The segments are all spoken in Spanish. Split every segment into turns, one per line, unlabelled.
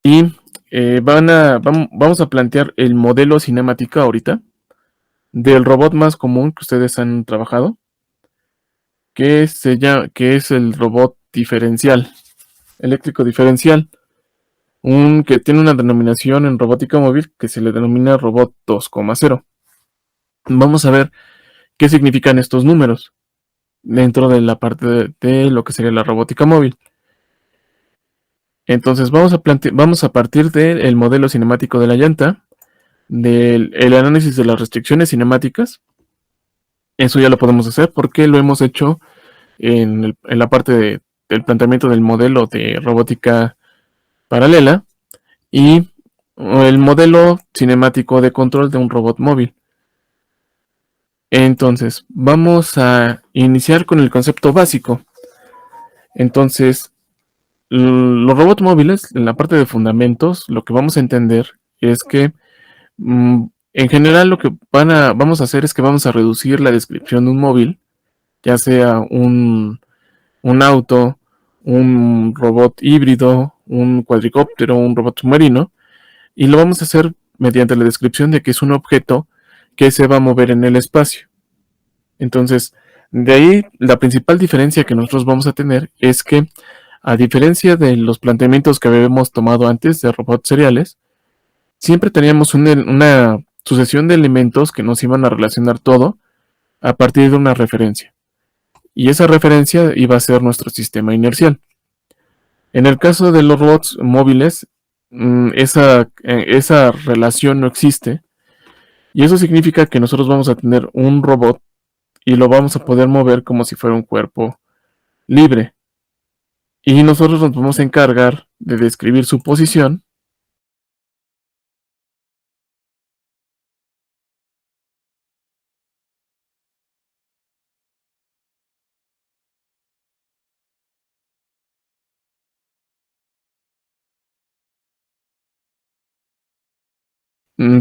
Y vamos a plantear el modelo cinemático ahorita del robot más común que ustedes han trabajado, que es el robot diferencial, eléctrico diferencial, un que tiene una denominación en robótica móvil que se le denomina robot 2,0. Vamos a ver qué significan estos números dentro de la parte de lo que sería la robótica móvil. Entonces vamos a partir del modelo cinemático de la llanta, del el análisis de las restricciones cinemáticas. Eso ya lo podemos hacer porque lo hemos hecho en la parte del planteamiento del modelo de robótica paralela y el modelo cinemático de control de un robot móvil. Entonces, vamos a iniciar con el concepto básico. Entonces, los robots móviles, en la parte de fundamentos, lo que vamos a entender es que en general lo que vamos a hacer es que vamos a reducir la descripción de un móvil, ya sea un auto, un robot híbrido, un cuadricóptero, un robot submarino, y lo vamos a hacer mediante la descripción de que es un objeto que se va a mover en el espacio. Entonces, de ahí la principal diferencia que nosotros vamos a tener es que, a diferencia de los planteamientos que habíamos tomado antes de robots seriales, siempre teníamos una sucesión de elementos que nos iban a relacionar todo a partir de una referencia. Y esa referencia iba a ser nuestro sistema inercial. En el caso de los robots móviles, esa relación no existe. Y eso significa que nosotros vamos a tener un robot y lo vamos a poder mover como si fuera un cuerpo libre. Y nosotros nos vamos a encargar de describir su posición.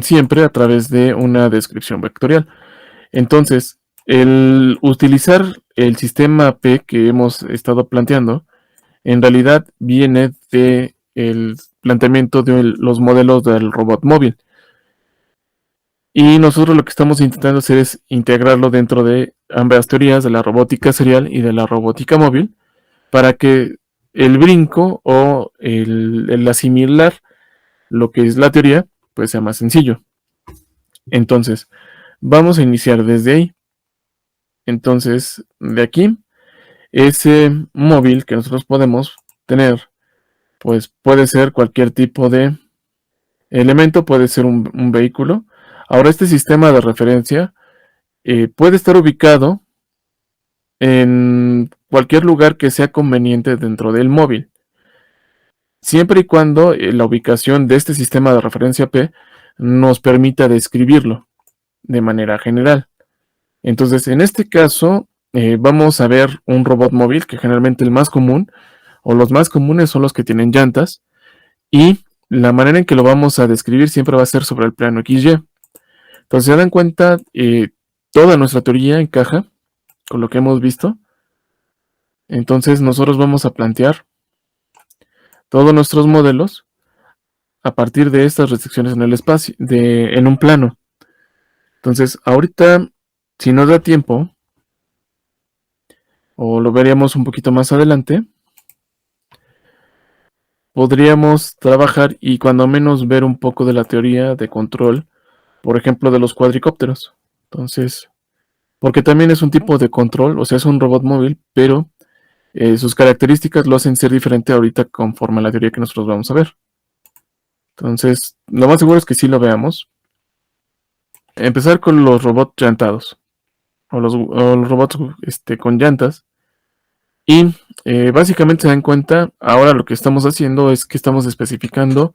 Siempre a través de una descripción vectorial. Entonces, el utilizar el sistema P que hemos estado planteando, en realidad viene de el planteamiento de los modelos del robot móvil. Y nosotros lo que estamos intentando hacer es integrarlo dentro de ambas teorías, de la robótica serial y de la robótica móvil, para que el brinco o el asimilar lo que es la teoría, pues sea más sencillo. Entonces, vamos a iniciar desde ahí. Entonces, de aquí, ese móvil que nosotros podemos tener, pues puede ser cualquier tipo de elemento, puede ser un vehículo. Ahora, este sistema de referencia puede estar ubicado en cualquier lugar que sea conveniente dentro del móvil, siempre y cuando la ubicación de este sistema de referencia P nos permita describirlo de manera general. Entonces, en este caso, vamos a ver un robot móvil, que generalmente el más común, o los más comunes son los que tienen llantas, y la manera en que lo vamos a describir siempre va a ser sobre el plano XY. Entonces, se dan cuenta, toda nuestra teoría encaja con lo que hemos visto. Entonces, nosotros vamos a plantear todos nuestros modelos a partir de estas restricciones en el espacio, en un plano. Entonces, ahorita, si nos da tiempo, o lo veríamos un poquito más adelante, podríamos trabajar y cuando menos ver un poco de la teoría de control, por ejemplo, de los cuadricópteros. Entonces, porque también es un tipo de control, o sea, es un robot móvil, pero sus características lo hacen ser diferente ahorita conforme a la teoría que nosotros vamos a ver. Entonces, lo más seguro es que sí lo veamos. Empezar con los robots llantados, o los robots con llantas. Y básicamente se dan cuenta, ahora lo que estamos haciendo es que estamos especificando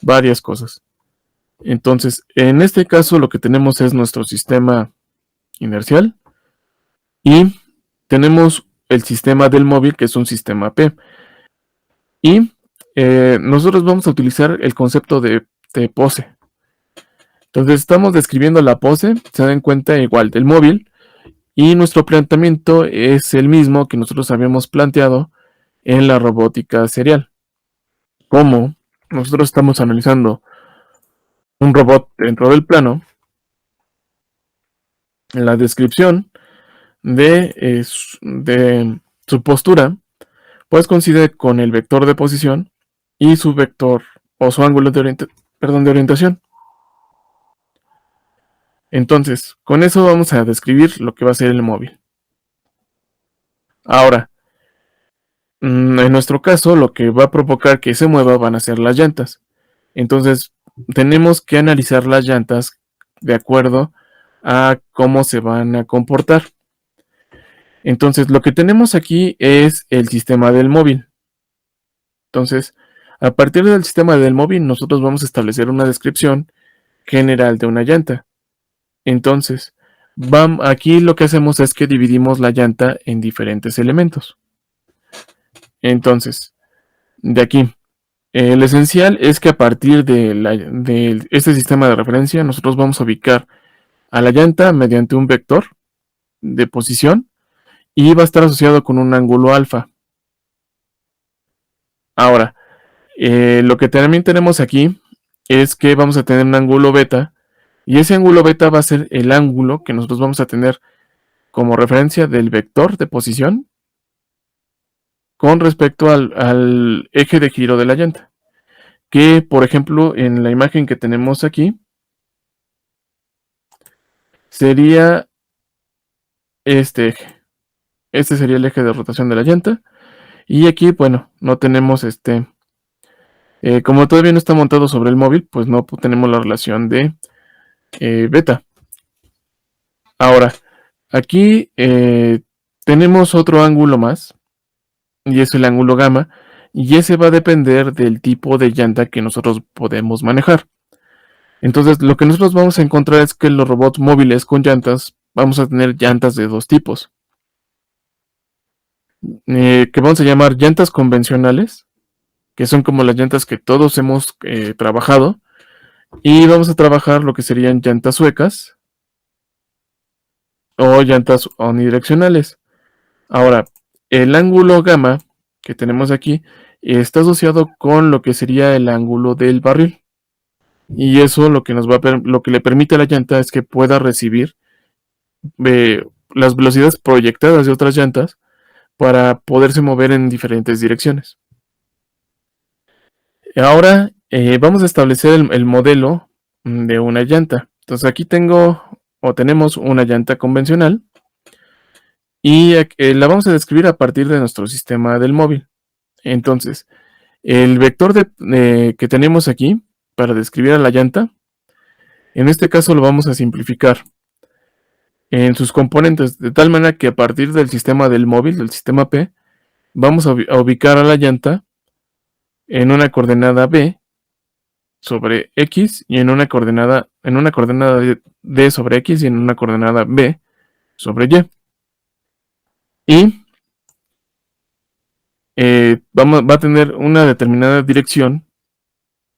varias cosas. Entonces, en este caso lo que tenemos es nuestro sistema inercial y tenemos el sistema del móvil, que es un sistema P. Y nosotros vamos a utilizar el concepto de pose. Entonces estamos describiendo la pose, se dan cuenta igual del móvil, y nuestro planteamiento es el mismo que nosotros habíamos planteado en la robótica serial. ¿Cómo? nosotros estamos analizando un robot dentro del plano, la descripción de su postura, pues coincide con el vector de posición y su vector o su ángulo de orientación. Entonces, con eso vamos a describir lo que va a ser el móvil. Ahora, en nuestro caso, lo que va a provocar que se mueva van a ser las llantas. Entonces, tenemos que analizar las llantas de acuerdo a cómo se van a comportar. Entonces, lo que tenemos aquí es el sistema del móvil. Entonces, a partir del sistema del móvil, nosotros vamos a establecer una descripción general de una llanta. Entonces, aquí lo que hacemos es que dividimos la llanta en diferentes elementos. Entonces, de aquí, el esencial es que a partir de este sistema de referencia, nosotros vamos a ubicar a la llanta mediante un vector de posición y va a estar asociado con un ángulo alfa. Ahora, lo que también tenemos aquí es que vamos a tener un ángulo beta y ese ángulo beta va a ser el ángulo que nosotros vamos a tener como referencia del vector de posición con respecto al eje de giro de la llanta. Que, por ejemplo, en la imagen que tenemos aquí, sería este eje. Este sería el eje de rotación de la llanta. Y aquí, bueno, no tenemos como todavía no está montado sobre el móvil, pues no tenemos la relación de beta. Ahora, aquí tenemos otro ángulo más, y es el ángulo gamma, y ese va a depender del tipo de llanta que nosotros podemos manejar. Entonces, lo que nosotros vamos a encontrar es que los robots móviles con llantas, vamos a tener llantas de dos tipos, que vamos a llamar llantas convencionales, que son como las llantas que todos hemos trabajado, y vamos a trabajar lo que serían llantas suecas o llantas unidireccionales. Ahora, el ángulo gamma que tenemos aquí está asociado con lo que sería el ángulo del barril. Y eso lo que le permite a la llanta es que pueda recibir eh, las velocidades proyectadas de otras llantas para poderse mover en diferentes direcciones. Ahora vamos a establecer el modelo de una llanta. Entonces aquí tenemos una llanta convencional y la vamos a describir a partir de nuestro sistema del móvil. Entonces, el vector que tenemos aquí para describir a la llanta, en este caso lo vamos a simplificar en sus componentes, de tal manera que a partir del sistema del móvil, del sistema P, vamos a ubicar a la llanta en una coordenada B sobre X y en una coordenada D sobre X y en una coordenada B sobre Y. Y va a tener una determinada dirección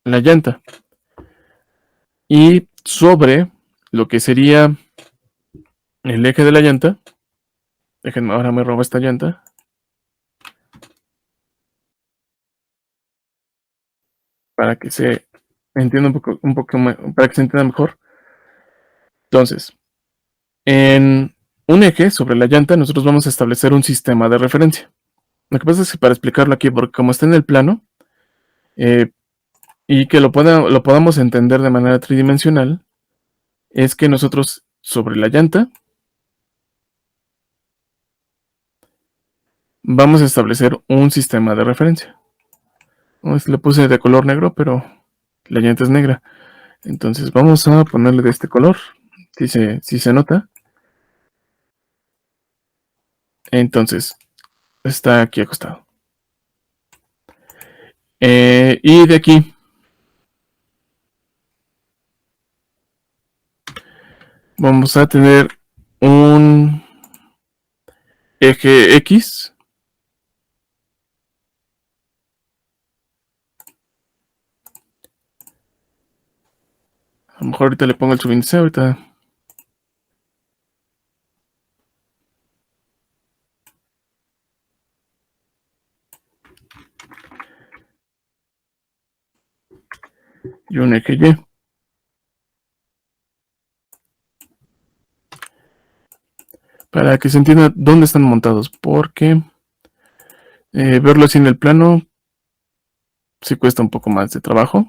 la llanta. Y sobre lo que sería el eje de la llanta, déjenme, ahora me robo esta llanta, para que se entienda para que se entienda mejor. Entonces, en un eje sobre la llanta, nosotros vamos a establecer un sistema de referencia. Lo que pasa es que para explicarlo aquí, porque como está en el plano, eh, y que lo podamos entender de manera tridimensional, es que nosotros sobre la llanta vamos a establecer un sistema de referencia. Le puse de color negro, pero la llanta es negra. Entonces vamos a ponerle de este color, si se nota. Entonces, está aquí acostado. Y de aquí vamos a tener un eje X. A lo mejor ahorita le pongo el subíndice, ahorita. un eje Y. Para que se entienda dónde están montados, porque verlo así en el plano sí cuesta un poco más de trabajo.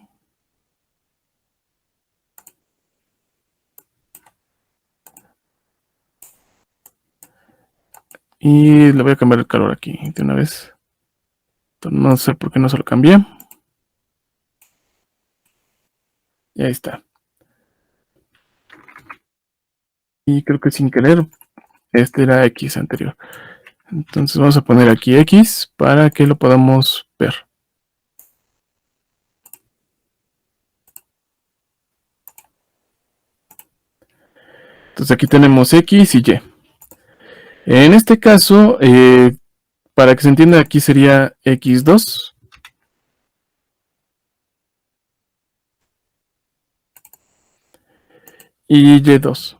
Y le voy a cambiar el calor aquí de una vez. Entonces, no sé por qué no se lo cambié. Y ahí está. Y creo que sin querer, este era X anterior. Entonces vamos a poner aquí X para que lo podamos ver. Entonces aquí tenemos X y Y. En este caso, para que se entienda, aquí sería X2 y Y2.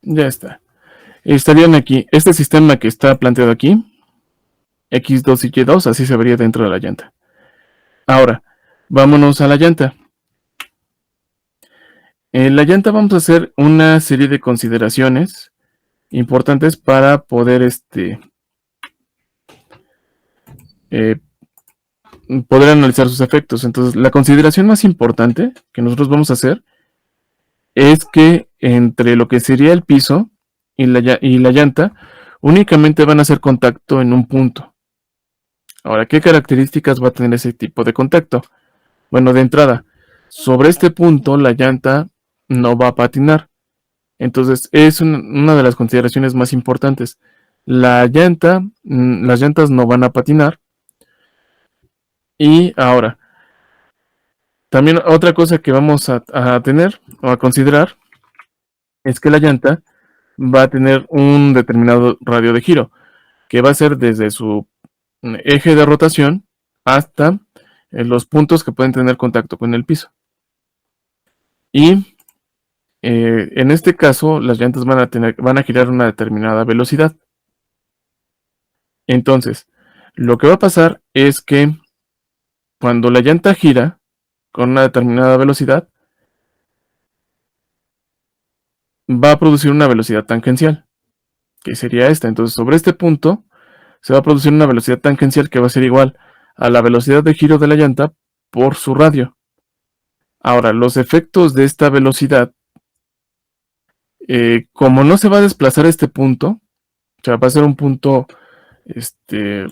Ya está. Estarían aquí, este sistema que está planteado aquí, X2 y Y2, así se vería dentro de la llanta. Ahora, vámonos a la llanta. En la llanta vamos a hacer una serie de consideraciones importantes para poder eh, poder analizar sus efectos. Entonces, la consideración más importante que nosotros vamos a hacer es que entre lo que sería el piso y la llanta, únicamente van a hacer contacto en un punto. Ahora, ¿qué características va a tener ese tipo de contacto? Bueno, de entrada, sobre este punto la llanta no va a patinar. Entonces, es una de las consideraciones más importantes. Las llantas no van a patinar. Y ahora, también otra cosa que vamos a tener o a considerar es que la llanta va a tener un determinado radio de giro, que va a ser desde su eje de rotación hasta los puntos que pueden tener contacto con el piso. Y en este caso, las llantas van a girar a una determinada velocidad. Entonces, lo que va a pasar es que cuando la llanta gira con una determinada velocidad, va a producir una velocidad tangencial, que sería esta. Entonces, sobre este punto, se va a producir una velocidad tangencial que va a ser igual a la velocidad de giro de la llanta por su radio. Ahora, los efectos de esta velocidad, como no se va a desplazar este punto, o sea, va a ser un punto este,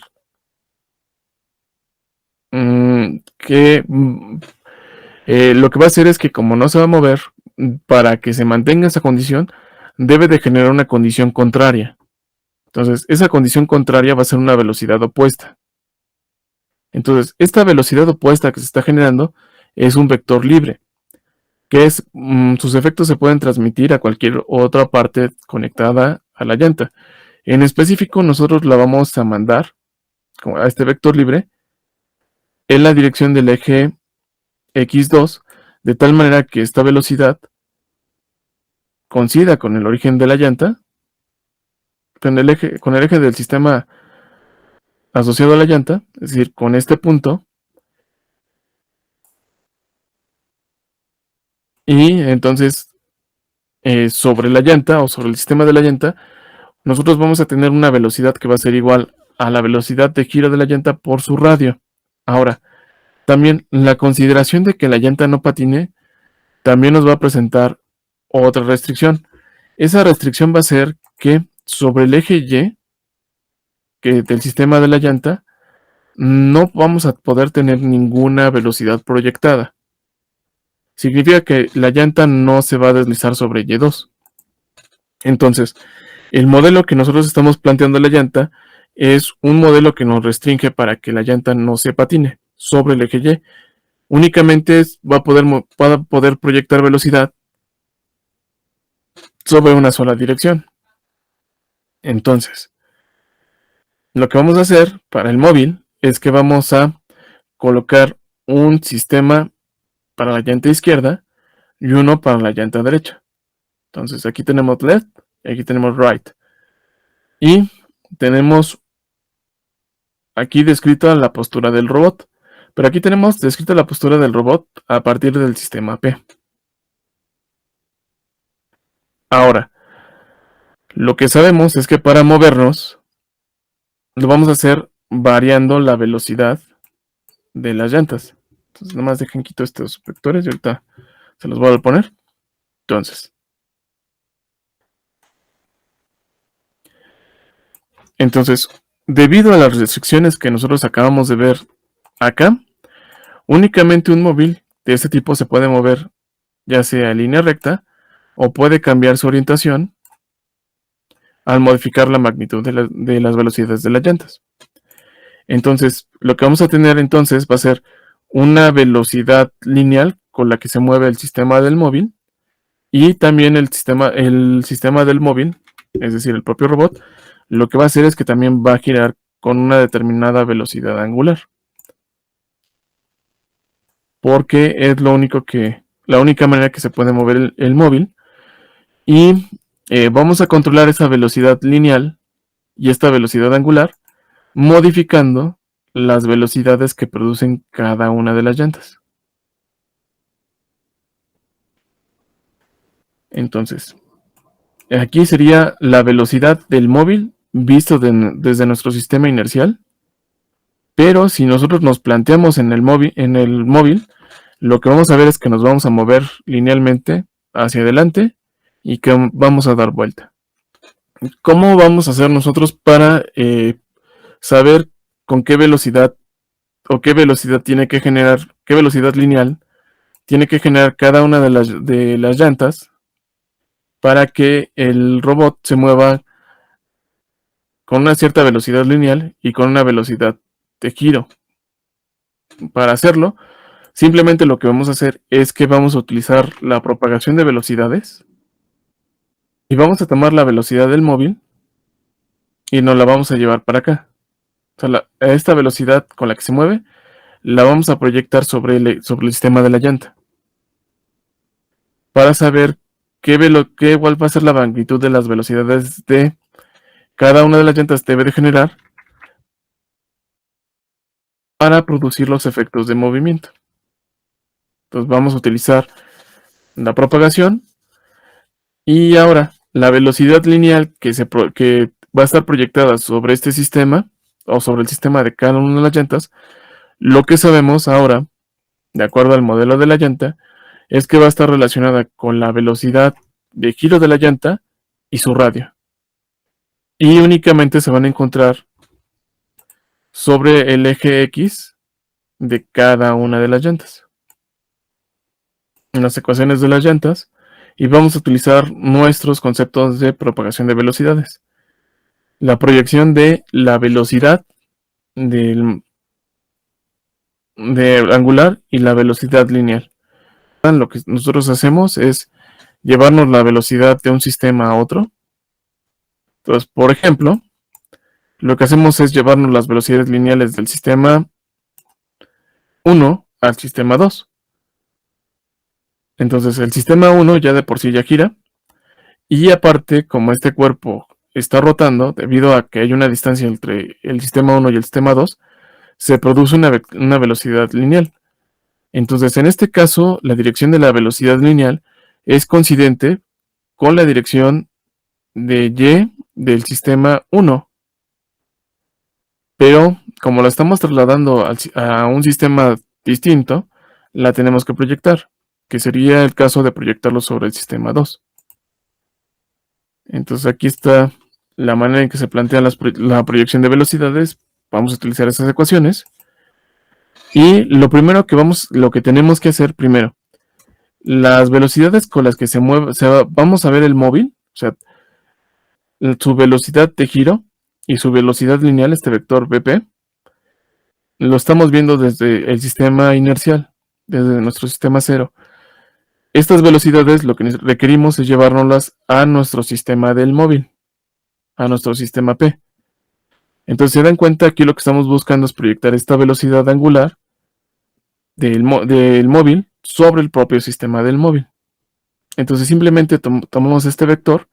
que lo que va a hacer es que como no se va a mover, para que se mantenga esa condición, debe de generar una condición contraria. Entonces, esa condición contraria va a ser una velocidad opuesta. Entonces, esta velocidad opuesta que se está generando es un vector libre, que es, sus efectos se pueden transmitir a cualquier otra parte conectada a la llanta. En específico, nosotros la vamos a mandar a este vector libre en la dirección del eje X2, de tal manera que esta velocidad coincida con el origen de la llanta, con el eje del sistema asociado a la llanta, es decir, con este punto, y entonces sobre la llanta o sobre el sistema de la llanta, nosotros vamos a tener una velocidad que va a ser igual a la velocidad de giro de la llanta por su radio. Ahora, también la consideración de que la llanta no patine también nos va a presentar otra restricción. Esa restricción va a ser que sobre el eje Y, que del sistema de la llanta, no vamos a poder tener ninguna velocidad proyectada. Significa que la llanta no se va a deslizar sobre Y2. Entonces, el modelo que nosotros estamos planteando la llanta es un modelo que nos restringe para que la llanta no se patine sobre el eje Y. Únicamente va a poder proyectar velocidad sobre una sola dirección. Entonces, Lo que vamos a hacer para el móvil es que vamos a colocar un sistema para la llanta izquierda y uno para la llanta derecha. Entonces aquí tenemos left y aquí tenemos right. Y tenemos aquí descrita la postura del robot. Pero aquí tenemos descrita la postura del robot a partir del sistema P. Ahora, lo que sabemos es que para movernos lo vamos a hacer variando la velocidad de las llantas. Entonces, nada más dejen quito estos vectores y ahorita se los voy a poner. Entonces, debido a las restricciones que nosotros acabamos de ver acá, únicamente un móvil de este tipo se puede mover ya sea en línea recta o puede cambiar su orientación al modificar la magnitud de las velocidades de las llantas. Entonces, lo que vamos a tener entonces va a ser una velocidad lineal con la que se mueve el sistema del móvil y también el sistema del móvil, es decir, el propio robot, lo que va a hacer es que también va a girar con una determinada velocidad angular. Porque es la única manera que se puede mover el móvil. Y vamos a controlar esa velocidad lineal y esta velocidad angular modificando las velocidades que producen cada una de las llantas. Entonces, aquí sería la velocidad del móvil visto desde nuestro sistema inercial. Pero si nosotros nos planteamos en el móvil, lo que vamos a ver es que nos vamos a mover linealmente hacia adelante y que vamos a dar vuelta. ¿Cómo vamos a hacer nosotros para saber con qué velocidad o qué velocidad tiene que generar, qué velocidad lineal tiene que generar cada una de las llantas para que el robot se mueva con una cierta velocidad lineal y con una velocidad de giro? Para hacerlo, simplemente lo que vamos a hacer es que vamos a utilizar la propagación de velocidades y vamos a tomar la velocidad del móvil y nos la vamos a llevar para acá. O sea, esta velocidad con la que se mueve la vamos a proyectar sobre el sistema de la llanta para saber cuál va a ser la magnitud de las velocidades de cada una de las llantas debe de generar para producir los efectos de movimiento. Entonces vamos a utilizar la propagación y ahora la velocidad lineal que va a estar proyectada sobre este sistema o sobre el sistema de cada una de las llantas, lo que sabemos ahora, de acuerdo al modelo de la llanta, es que va a estar relacionada con la velocidad de giro de la llanta y su radio. Y únicamente se van a encontrar sobre el eje X de cada una de las llantas. En las ecuaciones de las llantas, y vamos a utilizar nuestros conceptos de propagación de velocidades. La proyección de la velocidad de angular y la velocidad lineal. Lo que nosotros hacemos es llevarnos la velocidad de un sistema a otro. Entonces, por ejemplo, lo que hacemos es llevarnos las velocidades lineales del sistema 1 al sistema 2. Entonces, el sistema 1 ya de por sí ya gira. Y aparte, como este cuerpo está rotando, debido a que hay una distancia entre el sistema 1 y el sistema 2, se produce una velocidad lineal. Entonces, en este caso, la dirección de la velocidad lineal es coincidente con la dirección de Y del sistema 1. Pero, como la estamos trasladando a un sistema distinto, la tenemos que proyectar, que sería el caso de proyectarlo sobre el sistema 2. Entonces, aquí está la manera en que se plantea la proyección de velocidades. Vamos a utilizar esas ecuaciones. Y lo que tenemos que hacer primero, las velocidades con las que se mueve, vamos a ver el móvil, o sea, su velocidad de giro y su velocidad lineal, este vector Vp, lo estamos viendo desde el sistema inercial, desde nuestro sistema cero. Estas velocidades lo que requerimos es llevárnoslas a nuestro sistema del móvil, a nuestro sistema P. Entonces se dan cuenta, aquí lo que estamos buscando es proyectar esta velocidad angular del móvil sobre el propio sistema del móvil. Entonces simplemente tomamos este vector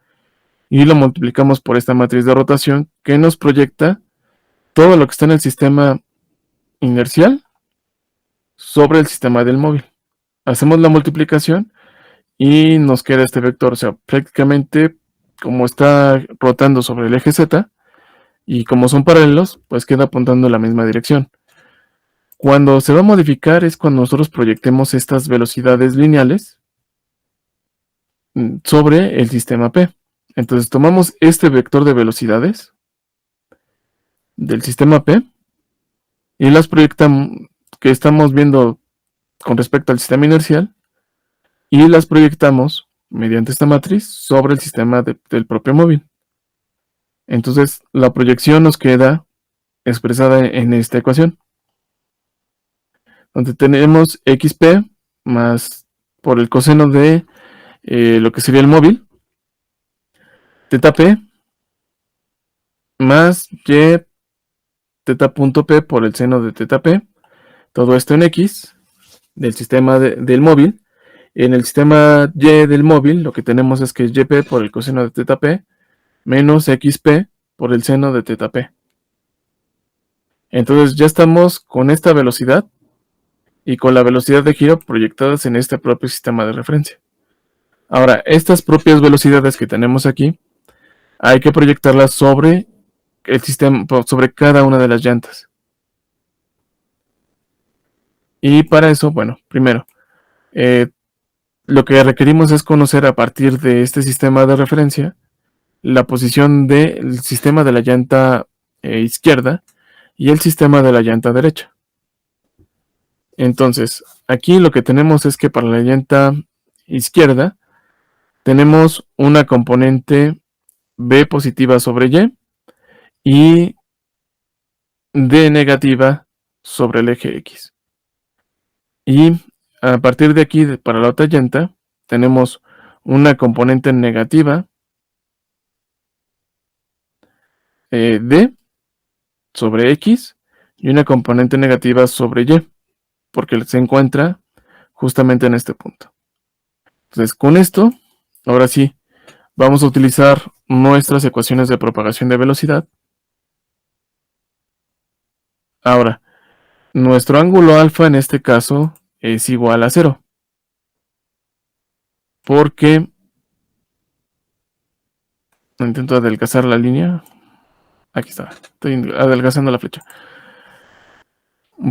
y lo multiplicamos por esta matriz de rotación que nos proyecta todo lo que está en el sistema inercial sobre el sistema del móvil. Hacemos la multiplicación y nos queda este vector, o sea, prácticamente como está rotando sobre el eje Z y como son paralelos, pues queda apuntando en la misma dirección. Cuando se va a modificar es cuando nosotros proyectemos estas velocidades lineales sobre el sistema P. Entonces tomamos este vector de velocidades del sistema P y las proyectamos, que estamos viendo con respecto al sistema inercial, y las proyectamos mediante esta matriz sobre el sistema del propio móvil. Entonces la proyección nos queda expresada en esta ecuación, donde tenemos xp más por el coseno de lo que sería el móvil, teta p más y teta punto p por el seno de teta p, todo esto en x del sistema del móvil. En el sistema y del móvil lo que tenemos es que es yp por el coseno de teta p menos xp por el seno de teta p. Entonces ya estamos con esta velocidad y con la velocidad de giro proyectadas en este propio sistema de referencia. Ahora, estas propias velocidades que tenemos aquí, hay que proyectarlas sobre el sistema, sobre cada una de las llantas. Y para eso, bueno, primero, lo que requerimos es conocer a partir de este sistema de referencia la posición del sistema de la llanta izquierda y el sistema de la llanta derecha. Entonces, aquí lo que tenemos es que para la llanta izquierda tenemos una componente B positiva sobre y D negativa sobre el eje X. Y a partir de aquí, para la otra llanta, tenemos una componente negativa D sobre X y una componente negativa sobre Y, porque se encuentra justamente en este punto. Entonces, con esto, ahora sí, vamos a utilizar nuestras ecuaciones de propagación de velocidad. Ahora, nuestro ángulo alfa en este caso es igual a 0, porque intento adelgazar la línea. Aquí está, estoy adelgazando la flecha.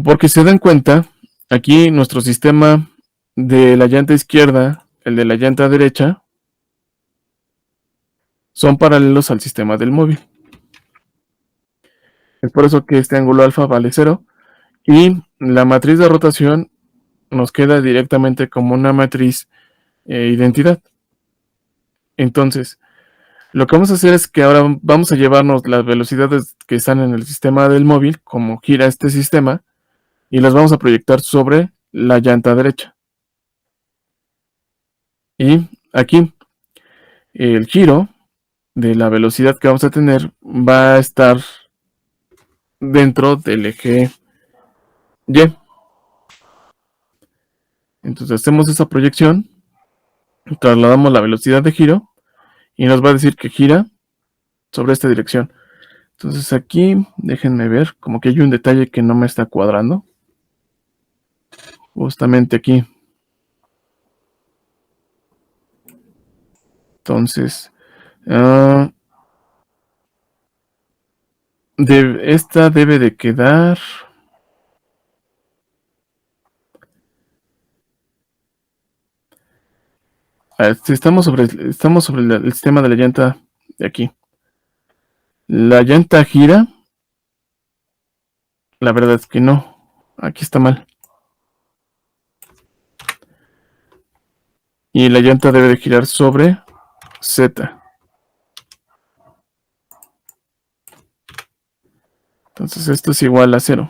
Porque se dan cuenta, aquí nuestro sistema de la llanta izquierda, el de la llanta derecha, son paralelos al sistema del móvil. Es por eso que este ángulo alfa vale 0. Y la matriz de rotación nos queda directamente como una matriz identidad. Entonces, lo que vamos a hacer es que ahora vamos a llevarnos las velocidades que están en el sistema del móvil, como gira este sistema, y las vamos a proyectar sobre la llanta derecha. Y aquí el giro de la velocidad que vamos a tener va a estar dentro del eje Y. Entonces hacemos esa proyección, trasladamos la velocidad de giro y nos va a decir que gira sobre esta dirección. Entonces aquí, déjenme ver, como que hay un detalle que no me está cuadrando. Justamente aquí. Entonces, esta debe de quedar... estamos sobre el sistema de la llanta de aquí. La llanta gira. La verdad es que no. Aquí está mal. Y la llanta debe de girar sobre Z. Entonces esto es igual a 0.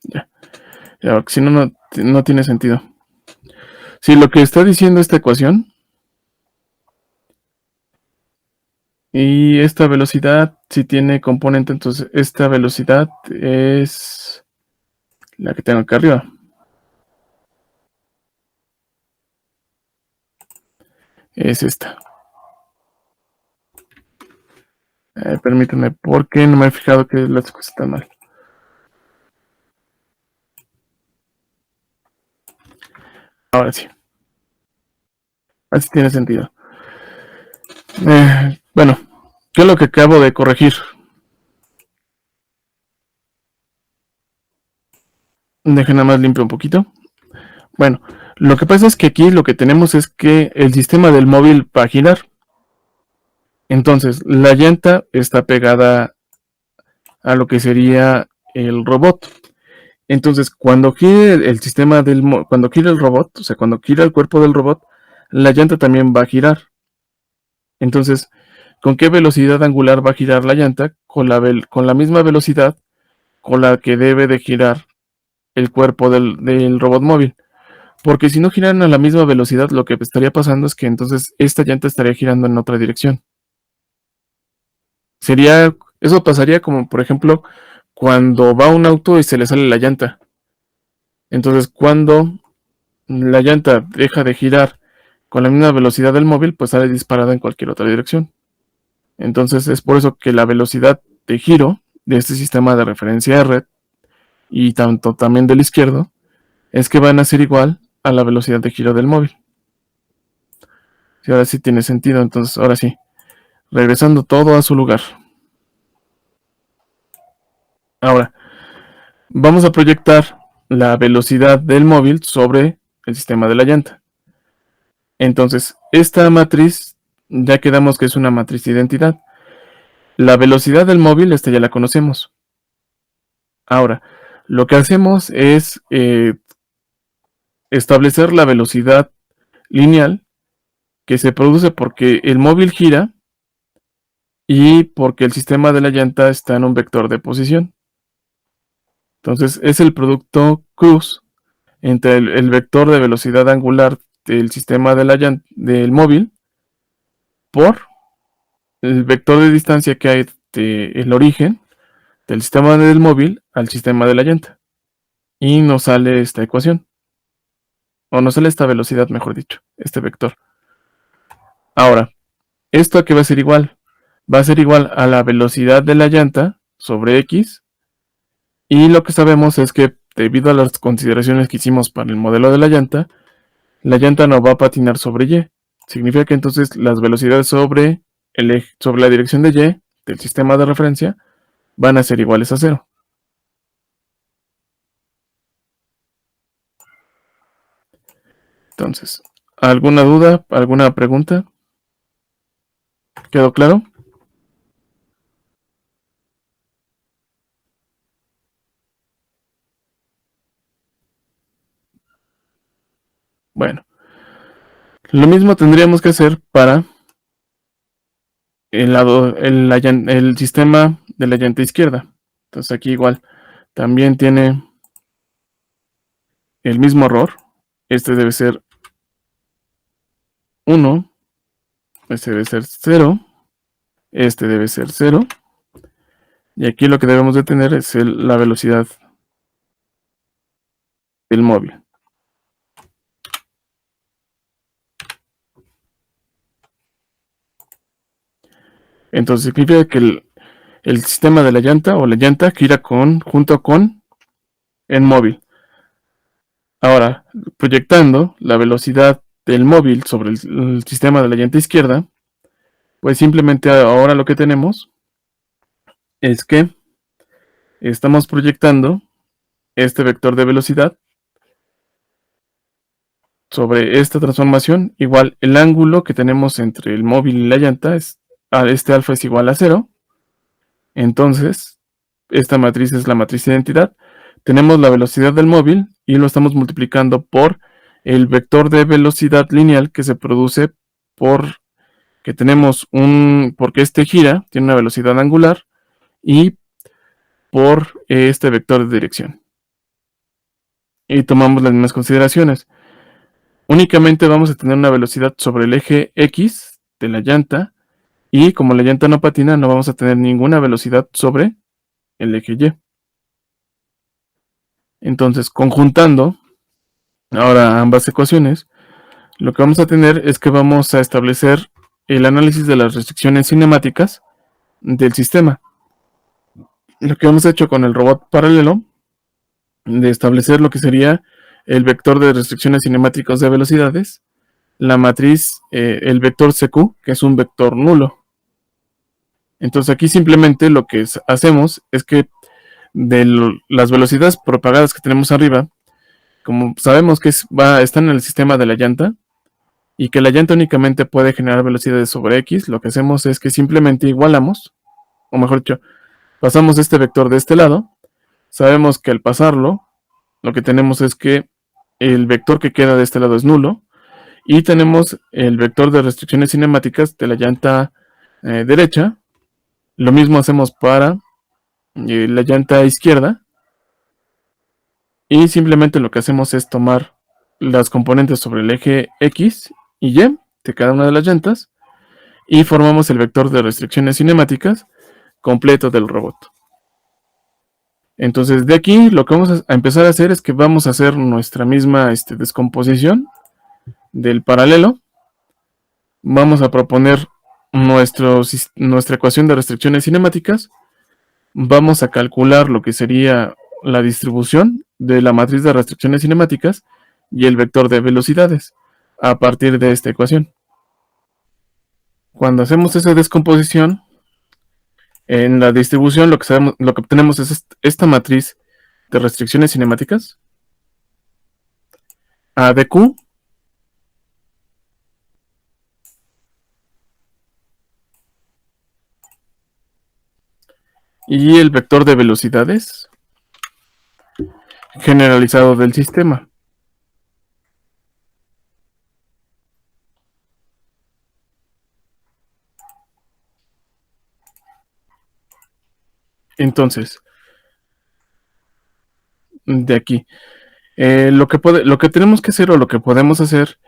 Ya. Porque si no, no tiene sentido. Si lo que está diciendo esta ecuación Y esta velocidad, si tiene componente, entonces esta velocidad es la que tengo acá arriba. Es esta. Permítame, porque no me he fijado que las cosas están mal. Ahora sí. Así tiene sentido. Bueno, ¿qué es lo que acabo de corregir? Dejen nada más limpio un poquito. Bueno, lo que pasa es que aquí lo que tenemos es que el sistema del móvil va a girar. Entonces, la llanta está pegada a lo que sería el robot. Entonces, cuando gire el sistema cuando gire el robot, o sea, cuando gira el cuerpo del robot, la llanta también va a girar. Entonces, ¿con qué velocidad angular va a girar la llanta? Con la misma velocidad con la que debe de girar el cuerpo del robot móvil. Porque si no giran a la misma velocidad, lo que estaría pasando es que entonces esta llanta estaría girando en otra dirección. Eso pasaría como, por ejemplo, cuando va un auto y se le sale la llanta. Entonces, cuando la llanta deja de girar con la misma velocidad del móvil, pues sale disparada en cualquier otra dirección. Entonces, es por eso que la velocidad de giro de este sistema de referencia de red y tanto también del izquierdo es que van a ser igual a la velocidad de giro del móvil. Si ahora sí tiene sentido, entonces ahora sí, regresando todo a su lugar. Ahora, vamos a proyectar la velocidad del móvil sobre el sistema de la llanta. Entonces, esta matriz, ya quedamos que es una matriz de identidad. La velocidad del móvil, esta ya la conocemos. Ahora, lo que hacemos es establecer la velocidad lineal que se produce porque el móvil gira y porque el sistema de la llanta está en un vector de posición. Entonces, es el producto cruz entre el vector de velocidad angular del sistema de del móvil por el vector de distancia que hay del origen del sistema del móvil al sistema de la llanta. Y nos sale esta ecuación. O nos sale esta velocidad, mejor dicho, este vector. Ahora, ¿esto a qué va a ser igual? Va a ser igual a la velocidad de la llanta sobre X. Y lo que sabemos es que debido a las consideraciones que hicimos para el modelo de la llanta no va a patinar sobre Y. Significa que entonces las velocidades sobre la dirección de Y del sistema de referencia van a ser iguales a cero. Entonces, ¿alguna duda? ¿Alguna pregunta? ¿Quedó claro? Bueno, lo mismo tendríamos que hacer para el sistema de la llanta izquierda. Entonces aquí igual también tiene el mismo error. Este debe ser 1, este debe ser 0, este debe ser 0. Y aquí lo que debemos de tener es la velocidad del móvil. Entonces significa que el sistema de la llanta o la llanta gira junto con el móvil. Ahora, proyectando la velocidad del móvil sobre el sistema de la llanta izquierda, pues simplemente ahora lo que tenemos es que estamos proyectando este vector de velocidad sobre esta transformación. Igual el ángulo que tenemos entre el móvil y la llanta este alfa es igual a 0. Entonces, esta matriz es la matriz de identidad. Tenemos la velocidad del móvil y lo estamos multiplicando por el vector de velocidad lineal que se produce por que tenemos porque este gira, tiene una velocidad angular y por este vector de dirección. Y tomamos las mismas consideraciones. Únicamente vamos a tener una velocidad sobre el eje X de la llanta Y como la llanta no patina, no vamos a tener ninguna velocidad sobre el eje Y. Entonces, conjuntando ahora ambas ecuaciones, lo que vamos a tener es que vamos a establecer el análisis de las restricciones cinemáticas del sistema. Lo que hemos hecho con el robot paralelo, de establecer lo que sería el vector de restricciones cinemáticas de velocidades, la matriz, el vector CQ, que es un vector nulo. Entonces aquí simplemente lo que hacemos es que de las velocidades propagadas que tenemos arriba, como sabemos que están en el sistema de la llanta y que la llanta únicamente puede generar velocidades sobre X, lo que hacemos es que simplemente igualamos, o mejor dicho, pasamos este vector de este lado. Sabemos que al pasarlo, lo que tenemos es que el vector que queda de este lado es nulo y tenemos el vector de restricciones cinemáticas de la llanta derecha. Lo mismo hacemos para la llanta izquierda y simplemente lo que hacemos es tomar las componentes sobre el eje X y Y de cada una de las llantas y formamos el vector de restricciones cinemáticas completo del robot. Entonces de aquí lo que vamos a empezar a hacer es que vamos a hacer nuestra misma descomposición del paralelo. Vamos a proponer nuestra ecuación de restricciones cinemáticas. Vamos a calcular lo que sería la distribución de la matriz de restricciones cinemáticas y el vector de velocidades a partir de esta ecuación. Cuando hacemos esa descomposición, en la distribución lo que obtenemos es esta matriz de restricciones cinemáticas, A de Q, y el vector de velocidades generalizado del sistema. Entonces, de aquí, lo que tenemos que hacer o lo que podemos hacer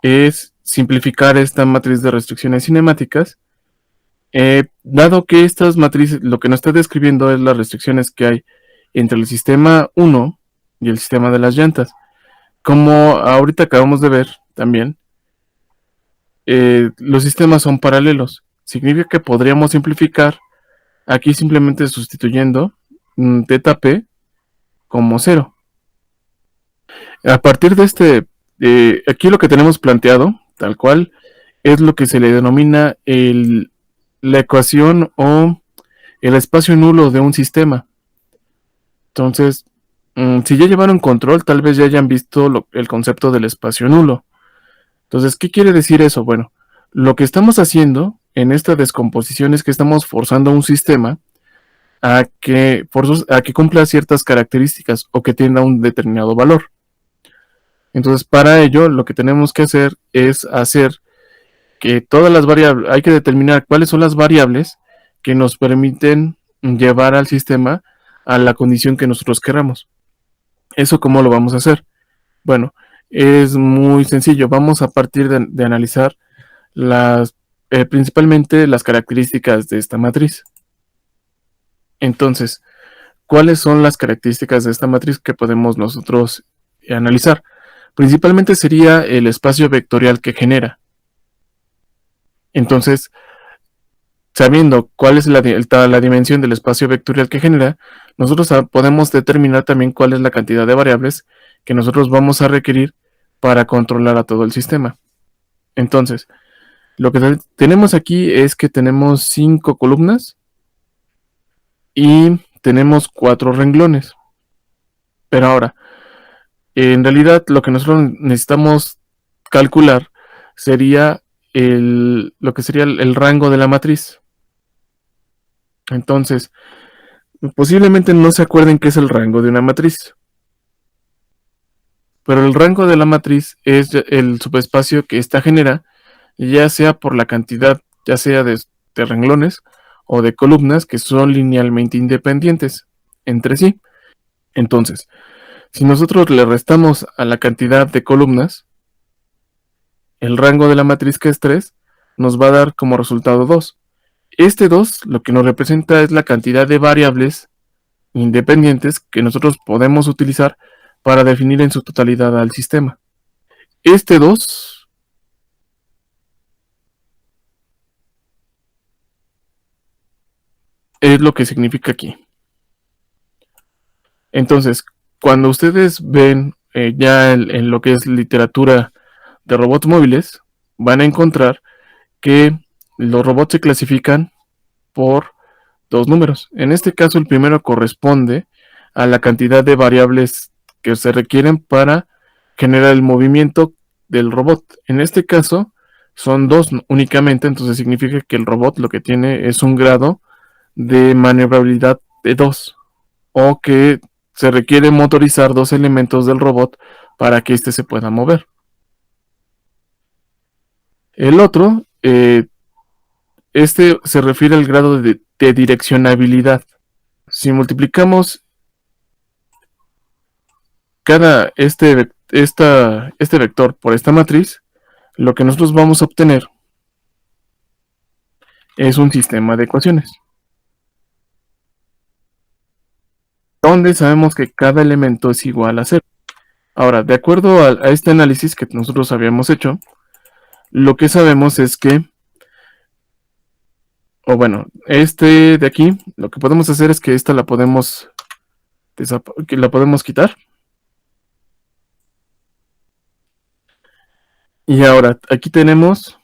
es simplificar esta matriz de restricciones cinemáticas, dado que estas matrices, lo que nos está describiendo es las restricciones que hay entre el sistema 1 y el sistema de las llantas. Como ahorita acabamos de ver también, los sistemas son paralelos. Significa que podríamos simplificar aquí simplemente sustituyendo teta p como 0. A partir de aquí lo que tenemos planteado, tal cual, es lo que se le denomina la ecuación o el espacio nulo de un sistema. Entonces, si ya llevaron control, tal vez ya hayan visto el concepto del espacio nulo. Entonces, ¿qué quiere decir eso? Bueno, lo que estamos haciendo en esta descomposición es que estamos forzando a un sistema a que cumpla ciertas características o que tenga un determinado valor. Entonces, para ello, lo que tenemos que hacer es hacer que todas las variables, hay que determinar cuáles son las variables que nos permiten llevar al sistema a la condición que nosotros queramos. ¿Eso cómo lo vamos a hacer? Bueno, es muy sencillo. Vamos a partir de analizar principalmente las características de esta matriz. Entonces, ¿cuáles son las características de esta matriz que podemos nosotros analizar? Principalmente sería el espacio vectorial que genera. Entonces, sabiendo cuál es la dimensión del espacio vectorial que genera, nosotros podemos determinar también cuál es la cantidad de variables que nosotros vamos a requerir para controlar a todo el sistema. Entonces, lo que tenemos aquí es que tenemos 5 columnas y tenemos 4 renglones. Pero ahora, en realidad lo que nosotros necesitamos calcular sería lo que sería el rango de la matriz. Entonces, posiblemente no se acuerden qué es el rango de una matriz. Pero el rango de la matriz es el subespacio que ésta genera, ya sea por la cantidad, ya sea de renglones o de columnas que son linealmente independientes entre sí. Entonces, si nosotros le restamos a la cantidad de columnas, el rango de la matriz, que es 3, nos va a dar como resultado 2. Este 2 lo que nos representa es la cantidad de variables independientes que nosotros podemos utilizar para definir en su totalidad al sistema. Este 2 es lo que significa aquí. Entonces, cuando ustedes ven ya en lo que es literatura de robots móviles, van a encontrar que los robots se clasifican por dos números. En este caso, el primero corresponde a la cantidad de variables que se requieren para generar el movimiento del robot. En este caso, son dos únicamente, entonces significa que el robot lo que tiene es un grado de maniobrabilidad de 2, o que se requiere motorizar dos elementos del robot para que éste se pueda mover. El otro, este se refiere al grado de direccionabilidad. Si multiplicamos este vector por esta matriz, lo que nosotros vamos a obtener es un sistema de ecuaciones, donde sabemos que cada elemento es igual a 0. Ahora, de acuerdo a este análisis que nosotros habíamos hecho, lo que sabemos es que, o bueno, este de aquí, lo que podemos hacer es que esta la podemos quitar. Y ahora, aquí tenemos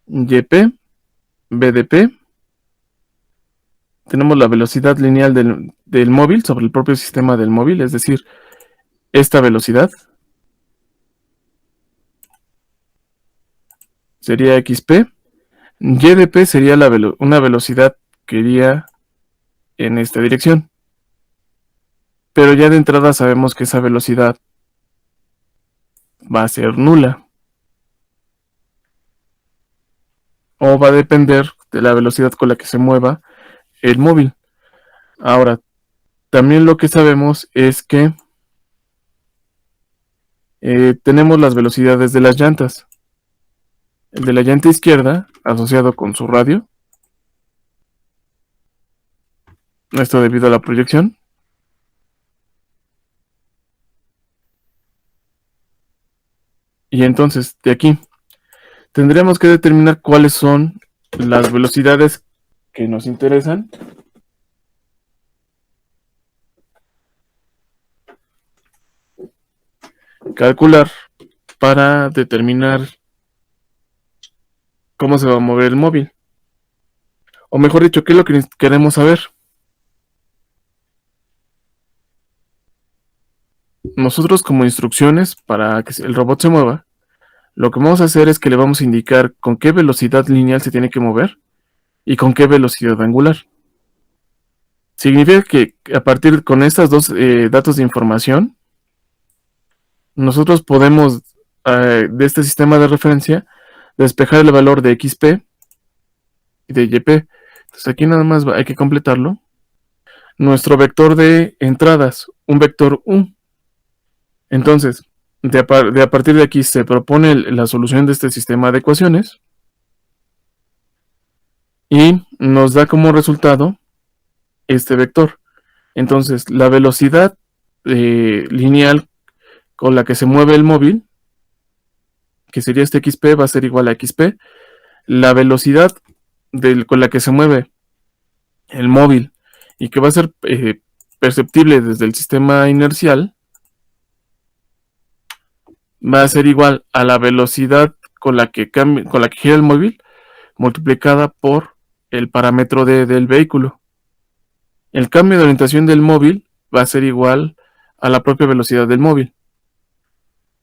YP, BDP, tenemos la velocidad lineal del móvil sobre el propio sistema del móvil, es decir, esta velocidad sería XP, YDP sería una velocidad que iría en esta dirección, pero ya de entrada sabemos que esa velocidad va a ser nula, o va a depender de la velocidad con la que se mueva el móvil. Ahora, también lo que sabemos es que tenemos las velocidades de las llantas. El de la llanta izquierda, asociado con su radio, esto debido a la proyección. Y entonces, de aquí, tendríamos que determinar cuáles son las velocidades que nos interesan. Calcular para determinar cómo se va a mover el móvil. O mejor dicho, qué es lo que queremos saber. Nosotros, como instrucciones para que el robot se mueva, lo que vamos a hacer es que le vamos a indicar con qué velocidad lineal se tiene que mover y con qué velocidad angular. Significa que a partir con estos dos datos de información, nosotros podemos, de este sistema de referencia, despejar el valor de XP y de YP. Entonces aquí nada más hay que completarlo. Nuestro vector de entradas, un vector U. Entonces, a partir de aquí se propone la solución de este sistema de ecuaciones y nos da como resultado este vector. Entonces, la velocidad lineal con la que se mueve el móvil, que sería este XP, va a ser igual a XP. La velocidad con la que se mueve el móvil y que va a ser perceptible desde el sistema inercial, va a ser igual a la velocidad con la que gira el móvil multiplicada por el parámetro del vehículo. El cambio de orientación del móvil va a ser igual a la propia velocidad del móvil.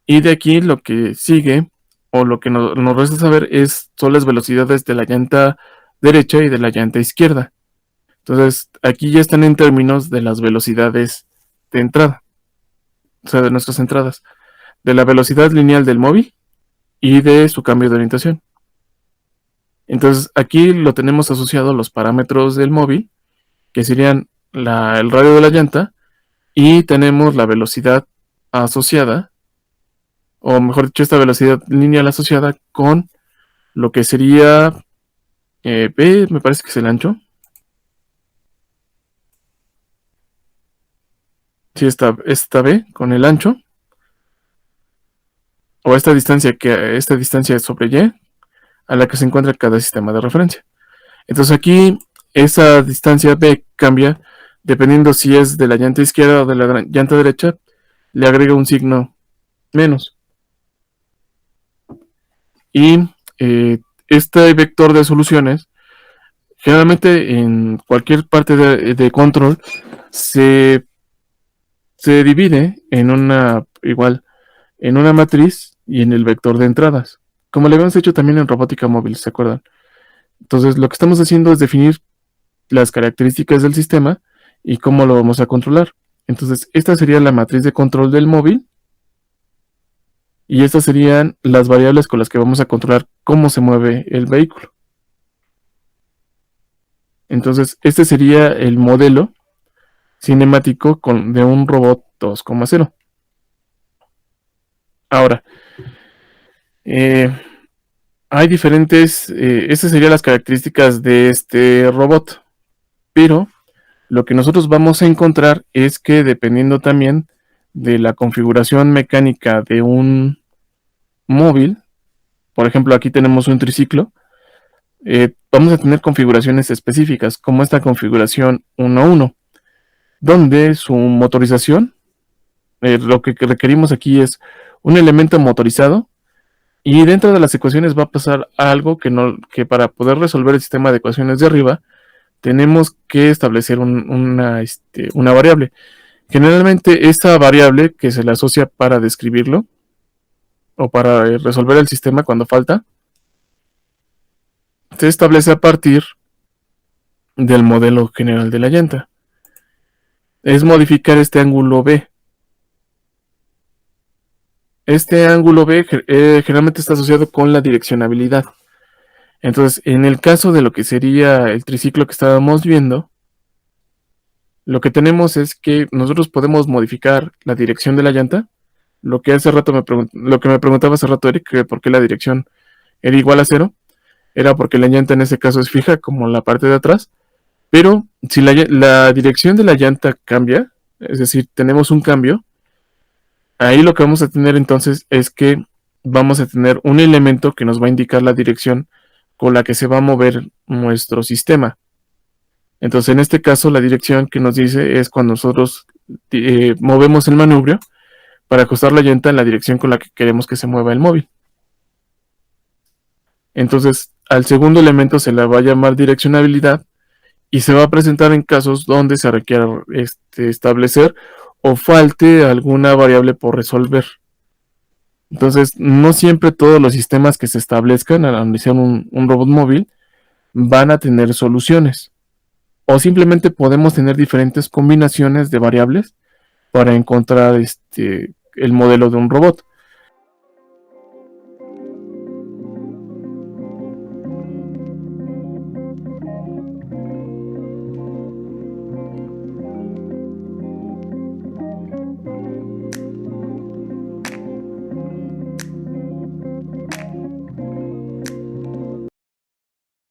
Y de aquí lo que sigue, o lo que nos resta saber, son las velocidades de la llanta derecha y de la llanta izquierda. Entonces, aquí ya están en términos de las velocidades de entrada, o sea, de nuestras entradas, de la velocidad lineal del móvil y de su cambio de orientación. Entonces, aquí lo tenemos asociado a los parámetros del móvil, que serían el radio de la llanta, y tenemos la velocidad asociada, o mejor dicho, esta velocidad lineal asociada con lo que sería B me parece que es el ancho. Sí, esta B con el ancho. O esta distancia sobre Y a la que se encuentra cada sistema de referencia. Entonces aquí esa distancia B cambia dependiendo si es de la llanta izquierda o de la llanta derecha, le agrega un signo menos. Y este vector de soluciones, generalmente en cualquier parte de control, se, se divide en en una matriz y en el vector de entradas. Como le habíamos hecho también en robótica móvil, ¿se acuerdan? Entonces lo que estamos haciendo es definir las características del sistema y cómo lo vamos a controlar. Entonces, esta sería la matriz de control del móvil y estas serían las variables con las que vamos a controlar cómo se mueve el vehículo. Entonces, este sería el modelo cinemático de un robot 2,0. Ahora, eh, hay estas serían las características de este robot, pero lo que nosotros vamos a encontrar es que dependiendo también de la configuración mecánica de un móvil, por ejemplo, aquí tenemos un triciclo, vamos a tener configuraciones específicas, como esta configuración 1.1, donde su motorización, lo que requerimos aquí es un elemento motorizado, y dentro de las ecuaciones va a pasar algo que para poder resolver el sistema de ecuaciones de arriba, tenemos que establecer una variable. Generalmente esta variable que se le asocia para describirlo, o para resolver el sistema cuando falta, se establece a partir del modelo general de la llanta. Es modificar este ángulo B. Este ángulo B generalmente está asociado con la direccionabilidad. Entonces, en el caso de lo que sería el triciclo que estábamos viendo, lo que tenemos es que nosotros podemos modificar la dirección de la llanta. Lo que lo que me preguntaba hace rato Eric, que por qué la dirección era igual a 0, era porque la llanta en ese caso es fija, como la parte de atrás. Pero si la dirección de la llanta cambia, es decir, tenemos un cambio, ahí lo que vamos a tener entonces es que vamos a tener un elemento que nos va a indicar la dirección con la que se va a mover nuestro sistema. Entonces, en este caso, la dirección que nos dice es cuando nosotros movemos el manubrio para ajustar la llanta en la dirección con la que queremos que se mueva el móvil. Entonces, al segundo elemento se le va a llamar direccionabilidad y se va a presentar en casos donde se requiera establecer o falte alguna variable por resolver. Entonces, no siempre todos los sistemas que se establezcan al analizar un robot móvil van a tener soluciones. O simplemente podemos tener diferentes combinaciones de variables para encontrar el modelo de un robot.